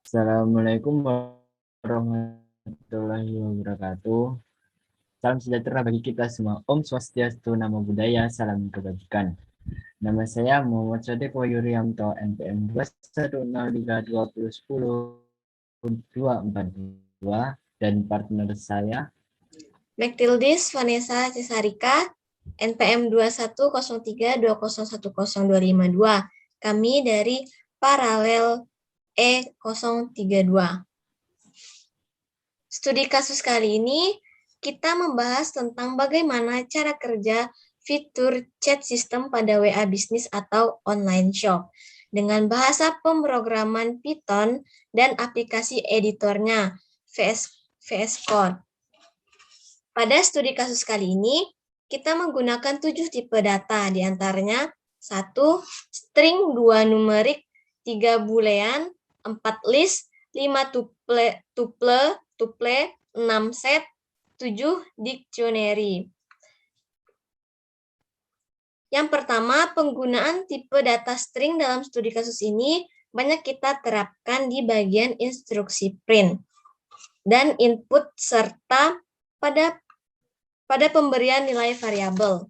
Assalamualaikum warahmatullahi wabarakatuh. Salam sejahtera bagi kita semua. Om Swastiastu, Namo Buddhaya, salam kebajikan. Nama saya Muhammad Sadiq Wahyurianto, NPM 210302042 dan partner saya Mektildis Vanessa Cesarika, NPM 210320101052. Kami dari Paralel E032. Studi kasus kali ini kita membahas tentang bagaimana cara kerja fitur chat system pada WA bisnis atau online shop dengan bahasa pemrograman Python dan aplikasi editornya VS Code. Pada studi kasus kali ini, kita menggunakan 7 tipe data, diantaranya 1. String, 2 numerik, 3 boolean, 4 list, 5 tuple, 6 set, 7 dictionary. Yang pertama, penggunaan tipe data string dalam studi kasus ini banyak kita terapkan di bagian instruksi print dan input serta pada pemberian nilai variabel.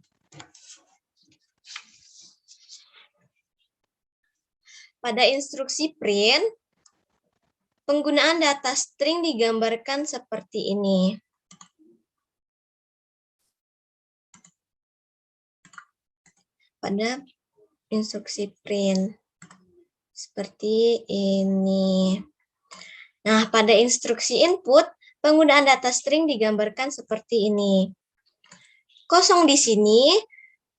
Pada instruksi print, penggunaan data string digambarkan seperti ini. Pada instruksi print, seperti ini. Nah, pada instruksi input, penggunaan data string digambarkan seperti ini. Kosong di sini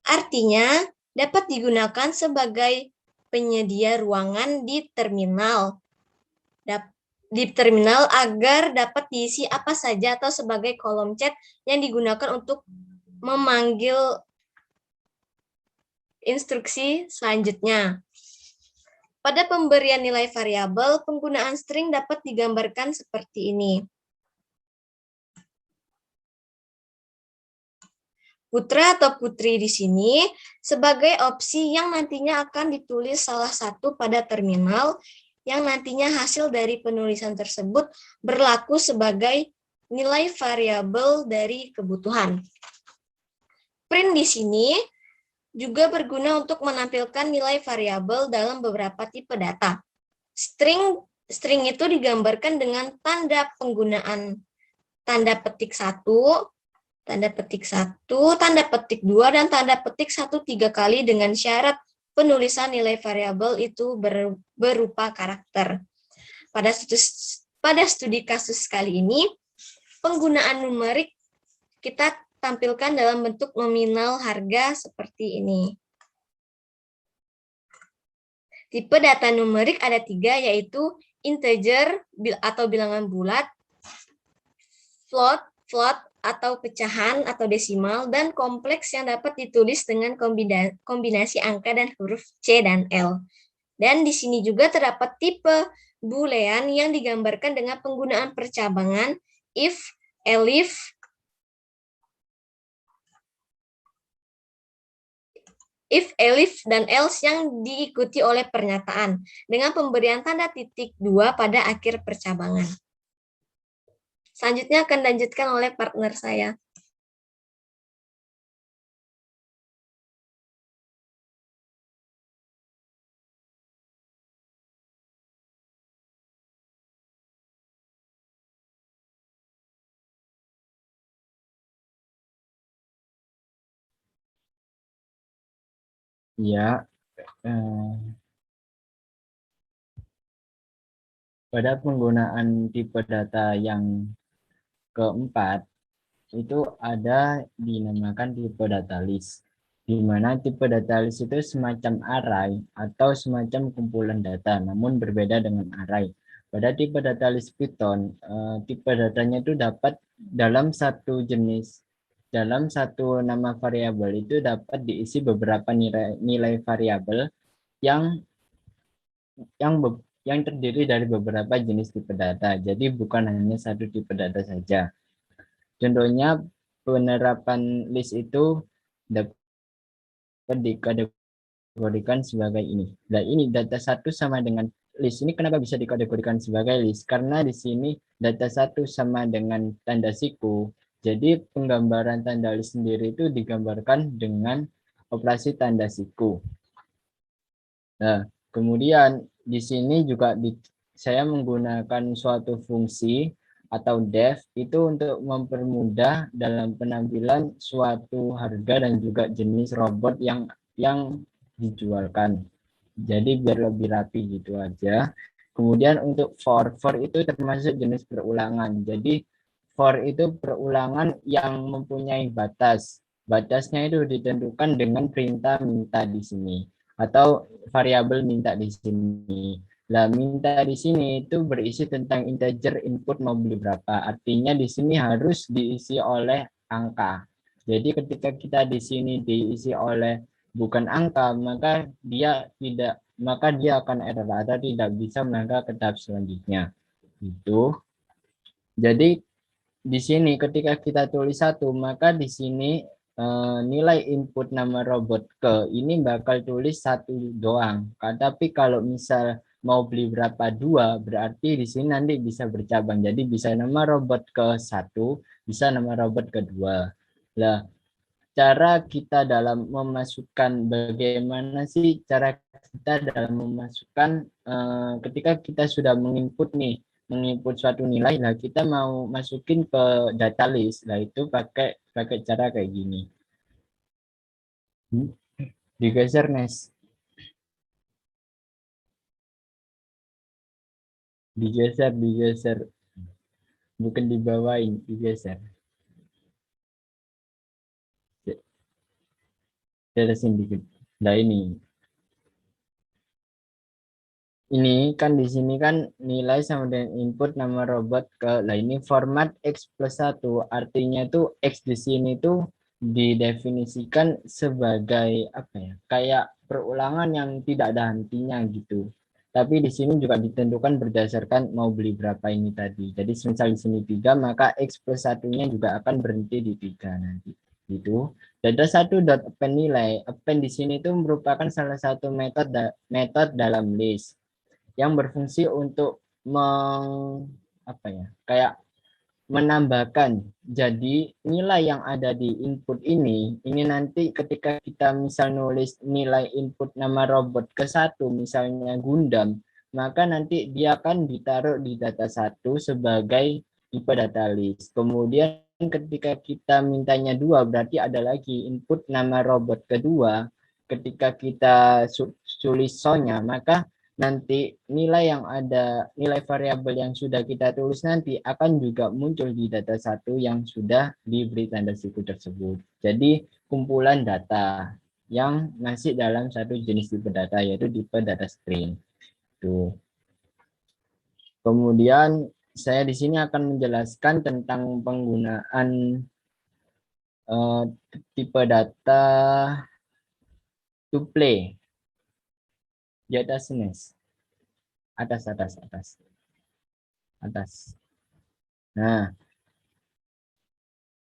artinya dapat digunakan sebagai penyedia ruangan di terminal. Agar dapat diisi apa saja atau sebagai kolom chat yang digunakan untuk memanggil instruksi selanjutnya. Pada pemberian nilai variabel, penggunaan string dapat digambarkan seperti ini. Putra atau putri di sini sebagai opsi yang nantinya akan ditulis salah satu pada terminal yang nantinya hasil dari penulisan tersebut berlaku sebagai nilai variabel dari kebutuhan. Print di sini juga berguna untuk menampilkan nilai variabel dalam beberapa tipe data. String itu digambarkan dengan tanda penggunaan tanda petik 1, tanda petik 1, tanda petik 2, dan tanda petik 1 3 kali dengan syarat penulisan nilai variabel itu berupa karakter. Pada studi kasus kali ini, penggunaan numerik kita tampilkan dalam bentuk nominal harga seperti ini. Tipe data numerik ada 3, yaitu integer atau bilangan bulat, float atau pecahan atau desimal, dan kompleks yang dapat ditulis dengan kombinasi angka dan huruf C dan L. Dan di sini juga terdapat tipe boolean yang digambarkan dengan penggunaan percabangan if, elif, dan else yang diikuti oleh pernyataan dengan pemberian tanda titik 2 pada akhir percabangan. Selanjutnya akan dilanjutkan oleh partner saya. ya pada penggunaan tipe data yang keempat itu ada dinamakan tipe data list, di mana tipe data list itu semacam array atau semacam kumpulan data, namun berbeda dengan array. Pada tipe data list Python, tipe datanya itu dapat dalam satu nama variabel itu dapat diisi beberapa nilai variabel yang terdiri dari beberapa jenis tipe data. Jadi bukan hanya satu tipe data saja. Contohnya penerapan list itu dapat dikategorikan sebagai ini. Nah, ini data 1 sama dengan list. Ini kenapa bisa dikategorikan sebagai list? Karena di sini data 1 sama dengan tanda siku. Jadi penggambaran tanda list sendiri itu digambarkan dengan operasi tanda siku. Nah, kemudian di sini juga saya menggunakan suatu fungsi atau def itu untuk mempermudah dalam penampilan suatu harga dan juga jenis robot yang dijualkan. Jadi biar lebih rapi gitu aja. Kemudian untuk for itu termasuk jenis perulangan. Jadi for itu perulangan yang mempunyai batas. Batasnya itu ditentukan dengan perintah minta di sini atau variabel minta di sini. Lah minta di sini itu berisi tentang integer input mau beli berapa. Artinya di sini harus diisi oleh angka. Jadi ketika kita di sini diisi oleh bukan angka, maka dia akan error atau tidak bisa melangkah ke tahap selanjutnya. Itu. Jadi di sini ketika kita tulis 1, maka di sini nilai input nama robot ke ini bakal tulis 1 doang. Tapi kalau misal mau beli berapa 2, berarti di sini nanti bisa bercabang. Jadi bisa nama robot ke 1, bisa nama robot kedua. Lah, cara kita dalam memasukkan bagaimana sih cara kita dalam memasukkan ketika kita sudah menginput suatu nilai, lah kita mau masukin ke data list, lah itu pakai cara kayak gini. Digeser Nes, digeser, bukan dibawain, digeser. Terusin dikit. Nah ini kan di sini kan nilai sama dengan input nama robot ke, lah ini format x+1, artinya tuh x di sini tuh didefinisikan sebagai apa ya, kayak perulangan yang tidak ada hentinya gitu. Tapi di sini juga ditentukan berdasarkan mau beli berapa ini tadi. Jadi misal di sini 3, maka x+1-nya juga akan berhenti di 3 nanti. Gitu. Data 1 dot append nilai. Append di sini itu merupakan salah satu metode dalam list yang berfungsi untuk kayak menambahkan. Jadi nilai yang ada di input ini nanti ketika kita misal nulis nilai input nama robot ke 1, misalnya Gundam, maka nanti dia akan ditaruh di data 1 sebagai tipe data list. Kemudian ketika kita mintanya 2, berarti ada lagi input nama robot kedua. Ketika kita tulis so-nya, maka nanti nilai variabel yang sudah kita tulis nanti akan juga muncul di data 1 yang sudah diberi tanda siku tersebut. Jadi kumpulan data yang masih dalam satu jenis tipe data, yaitu tipe data string. Tuh. Kemudian saya di sini akan menjelaskan tentang penggunaan tipe data tuple di atas Nes. Atas. Nah,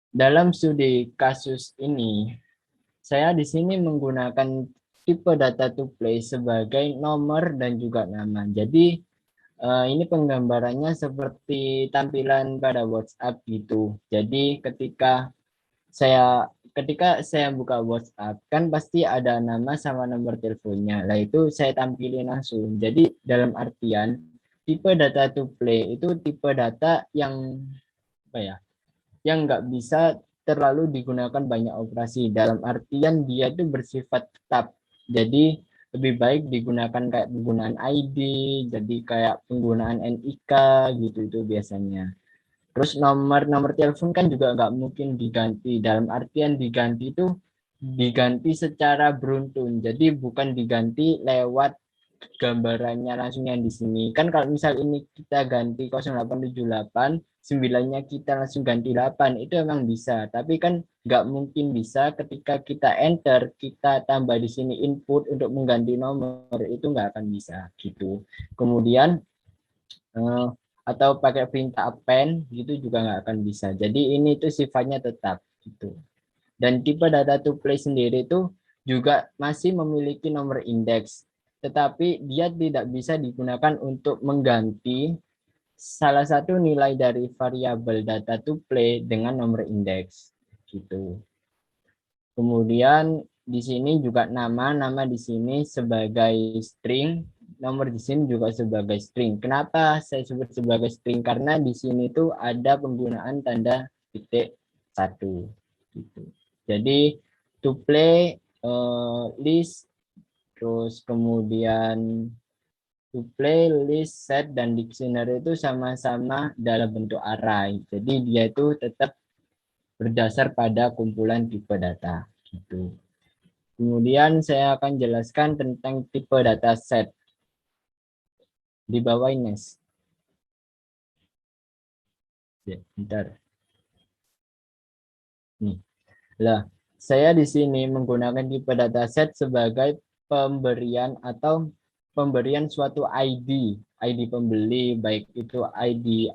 dalam studi kasus ini, saya di sini menggunakan tipe data tuple sebagai nomor dan juga nama. Jadi ini penggambarannya seperti tampilan pada WhatsApp gitu. Jadi ketika saya buka WhatsApp, kan pasti ada nama sama nomor teleponnya. Lah itu saya tampilin langsung. Jadi dalam artian tipe data tuple itu tipe data yang yang nggak bisa terlalu digunakan banyak operasi. Dalam artian dia itu bersifat tetap. Jadi lebih baik digunakan kayak penggunaan ID, jadi kayak penggunaan NIK gitu itu biasanya. Terus nomor telepon kan juga nggak mungkin diganti. Dalam artian diganti itu diganti secara beruntun. Jadi bukan diganti lewat gambarannya langsung yang di sini. Kan kalau misal ini kita ganti 0878, 9-nya kita langsung ganti 8, itu emang bisa. Tapi kan nggak mungkin bisa ketika kita enter, kita tambah di sini input untuk mengganti nomor, itu nggak akan bisa gitu. Kemudian atau pakai perintah append gitu juga nggak akan bisa. Jadi ini tuh sifatnya tetap gitu. Dan tipe data tuple sendiri itu juga masih memiliki nomor indeks. tetapi dia tidak bisa digunakan untuk mengganti salah satu nilai dari variabel data tuple dengan nomor indeks gitu. Kemudian di sini juga nama di sini sebagai string, nomor di sini juga sebagai string. Kenapa saya sebut sebagai string? Karena di sini tuh ada penggunaan tanda titik satu. Gitu. Jadi tuple, list, terus kemudian tuple, list, set, dan dictionary itu sama-sama dalam bentuk array. Jadi dia itu tetap berdasar pada kumpulan tipe data. Gitu. Kemudian saya akan jelaskan tentang tipe dataset di bawah ini. Ya, bentar. Nih. Lah, saya di sini menggunakan tipe dataset sebagai pemberian atau pemberian suatu ID pembeli, baik itu ID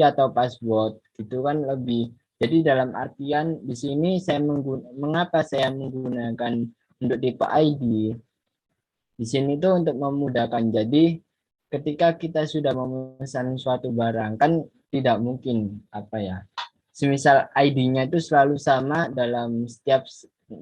atau password, itu kan lebih. Jadi dalam artian di sini saya mengapa saya menggunakan untuk tipe ID? Di sini tuh untuk memudahkan. Jadi ketika kita sudah memesan suatu barang kan tidak mungkin apa ya. Semisal ID-nya itu selalu sama dalam setiap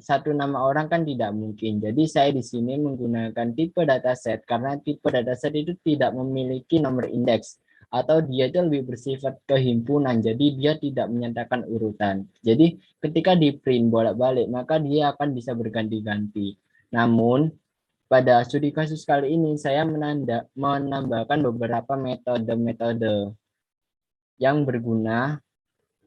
satu nama orang kan tidak mungkin. Jadi saya di sini menggunakan tipe dataset karena tipe dataset itu tidak memiliki nomor indeks atau dia itu lebih bersifat kehimpunan. Jadi dia tidak menyatakan urutan. Jadi ketika di print bolak-balik maka dia akan bisa berganti-ganti. Namun pada studi kasus kali ini saya menambahkan beberapa metode-metode yang berguna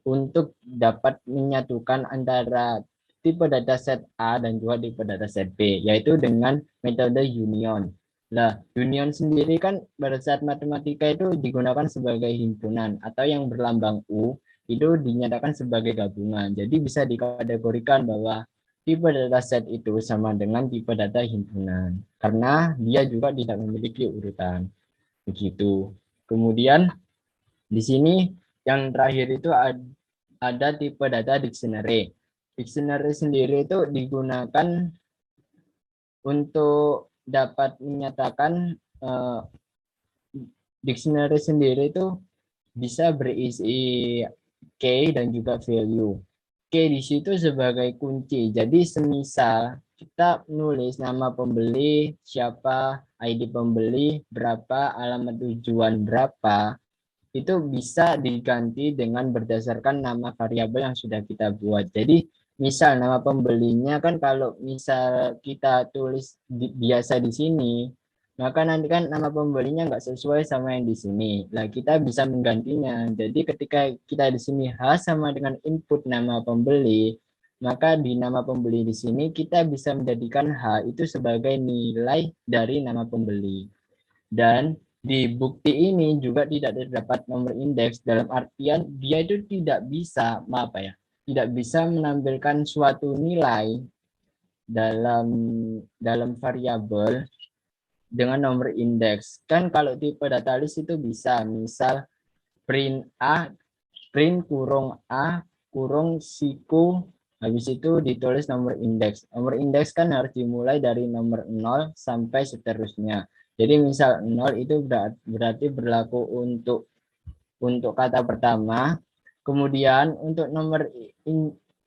untuk dapat menyatukan antara tipe dataset A dan juga tipe dataset B, yaitu dengan metode union. Nah, union sendiri kan pada saat matematika itu digunakan sebagai himpunan atau yang berlambang U itu dinyatakan sebagai gabungan. Jadi bisa dikategorikan bahwa tipe dataset itu sama dengan tipe data himpunan karena dia juga tidak memiliki urutan. Begitu. Kemudian di sini yang terakhir itu ada tipe data dictionary. Dictionary sendiri itu digunakan untuk dapat menyatakan dictionary sendiri itu bisa berisi key dan juga value. Key di situ sebagai kunci. Jadi semisal kita nulis nama pembeli, siapa, ID pembeli, berapa, alamat tujuan berapa, itu bisa diganti dengan berdasarkan nama variabel yang sudah kita buat. Jadi misal nama pembelinya kan kalau misal kita tulis biasa di sini, maka nanti kan nama pembelinya nggak sesuai sama yang di sini. Nah, kita bisa menggantinya. Jadi ketika kita di sini H sama dengan input nama pembeli, maka di nama pembeli di sini kita bisa menjadikan H itu sebagai nilai dari nama pembeli. Dan di bukti ini juga tidak terdapat nomor indeks dalam artian dia itu tidak bisa apa ya, tidak bisa menampilkan suatu nilai dalam variabel dengan nomor indeks. Kan kalau tipe data list itu bisa, misal print A, print kurung A kurung siku, habis itu ditulis nomor indeks. Nomor indeks kan harus dimulai dari nomor 0 sampai seterusnya. Jadi misal 0 itu berarti berlaku untuk kata pertama. Kemudian untuk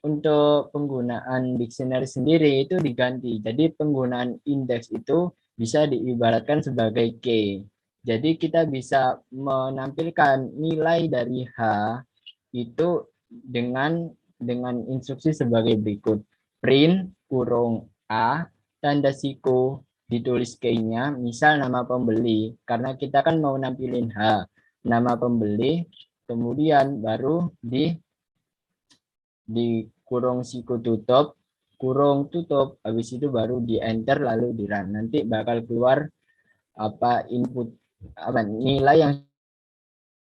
untuk penggunaan dictionary sendiri itu diganti. Jadi penggunaan indeks itu bisa diibaratkan sebagai key. Jadi kita bisa menampilkan nilai dari H itu dengan instruksi sebagai berikut. Print kurung A, tanda siku, ditulis key-nya, misal nama pembeli. Karena kita kan mau nampilin H, nama pembeli, kemudian baru di kurung siku tutup, kurung tutup, habis itu baru di enter lalu di run. Nanti bakal keluar apa input apa nilai yang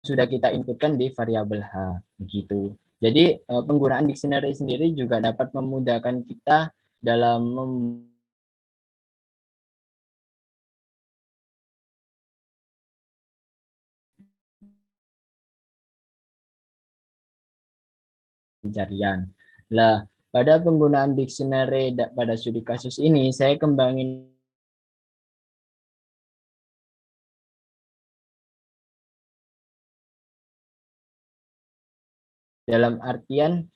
sudah kita inputkan di variabel H begitu. Jadi penggunaan dictionary sendiri juga dapat memudahkan kita dalam pencarian. Lah, pada penggunaan dictionary pada studi kasus ini saya kembangin Dalam artian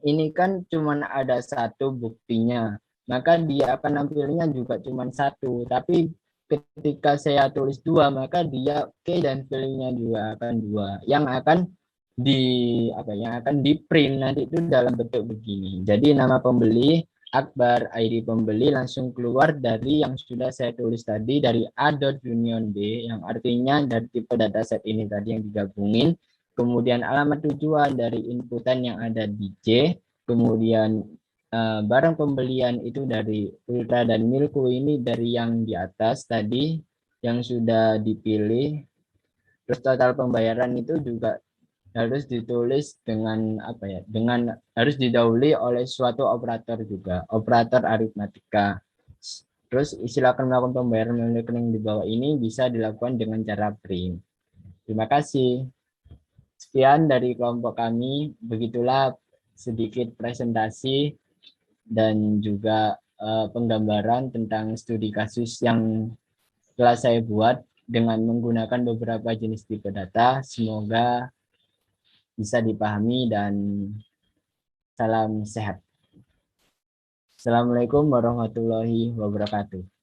ini kan cuma ada satu buktinya, maka dia akan nampilnya juga cuma satu. Tapi ketika saya tulis dua, maka dia key dan value-nya juga akan dua. Yang akan yang akan di print nanti itu dalam bentuk begini. Jadi nama pembeli Akbar, ID pembeli langsung keluar dari yang sudah saya tulis tadi, dari A.union B, yang artinya dari tipe dataset ini tadi yang digabungin. Kemudian alamat tujuan dari inputan yang ada di C, kemudian barang pembelian itu dari Ultra dan Milku ini dari yang di atas tadi yang sudah dipilih. Terus total pembayaran itu juga harus ditulis dengan dengan harus didahului oleh suatu operator juga, operator aritmatika. Terus silakan melakukan pembayaran melalui rekening di bawah ini bisa dilakukan dengan cara print. Terima kasih. Sekian dari kelompok kami. Begitulah sedikit presentasi dan juga penggambaran tentang studi kasus yang telah saya buat dengan menggunakan beberapa jenis tipe data. Semoga bisa dipahami dan salam sehat. Assalamualaikum warahmatullahi wabarakatuh.